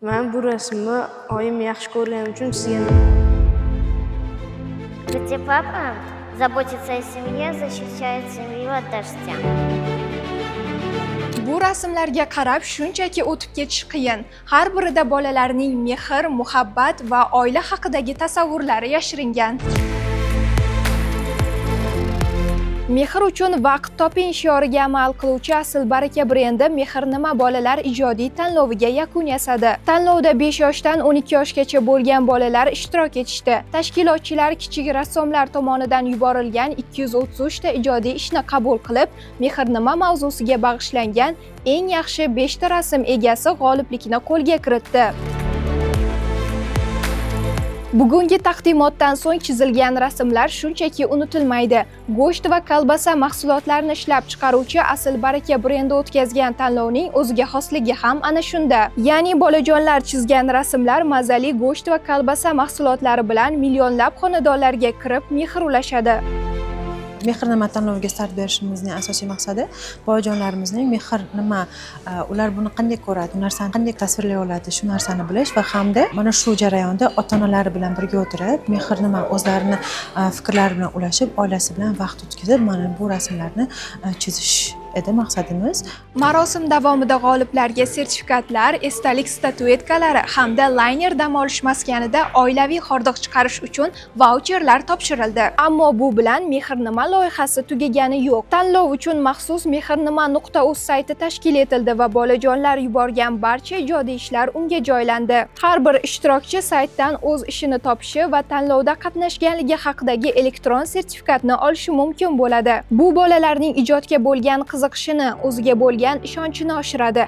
Men bu rasmni oyim yaxshi ko'rgani uchun chizganman. Где папа заботится о семье, защищает семью от дождя. Bu rasmlarga qarab shunchaki o'tib ketish qiyin. Har birida bolalarning mehr, muhabbat va oila haqidagi tasavvurlari yashiringan. Mehr uchun vaqt toping shioriga amal qiluvchi Asl Baraka brendi Mehr nima bolalar ijodiy tanloviga yakun yasadi. Tanlovda 5 yoshdan 12 yoshgacha bo'lgan bolalar ishtirok etishdi. Tashkilotchilar kichik rassomlar tomonidan yuborilgan 233 ta ijodiy ishni qabul qilib, Mehr nima mavzusiga bag'ishlangan eng yaxshi 5 ta rasm egasi g'oliblikni qo'lga kiritdi. Bugungi taqdimotdan so'ng chizilgan rasmlar shunchaki unutilmaydi. Go'sht va kolbasa mahsulotlarini ishlab chiqaruvchi Asl Baraka brendi o'tkazgan tanlovning o'ziga xosligi ham ana shunda. Ya'ni bolajonlar chizgan rasmlar mazali go'sht va kolbasa mahsulotlari bilan millionlab xonadonlarga kirib, mehr ulashadi. Mehr nima tanloviga start berishimizning asosiy maqsadi bolajonlarimizning mehr nima, ular buni qanday ko'radi, bu narsani qanday tasvirlay oladi, shu narsani bilish va hamda mana shu jarayonda ota-onalari bilan birga o'tirib, mehr nima o'zlarini fikrlari bilan ulashib, oilasi bilan vaqt o'tkazib, mana bu rasmlarni chizish edi maqsadimiz. Marosim davomida g'oliblarga sertifikatlar, esdalik statuetkalari hamda layner dam olish maskanida oilaviy hordiq chiqarish uchun vaucherlar topshirildi. Ammo bu bilan Mehr nima loyihasi tugagani yo'q. Tanlov uchun maxsus mehernima.uz sayti tashkil etildi va bolajonlar yuborgan barcha ijodiy ishlar unga joylandi. Har bir ishtirokchi saytdan o'z ishini topishi va tanlovda qatnashganligi haqidagi elektron sertifikatni olishi mumkin bo'ladi. Bu bolalarning ijodga bo'lgan qiziqishini, o'ziga bo'lgan ishonchini oshiradi.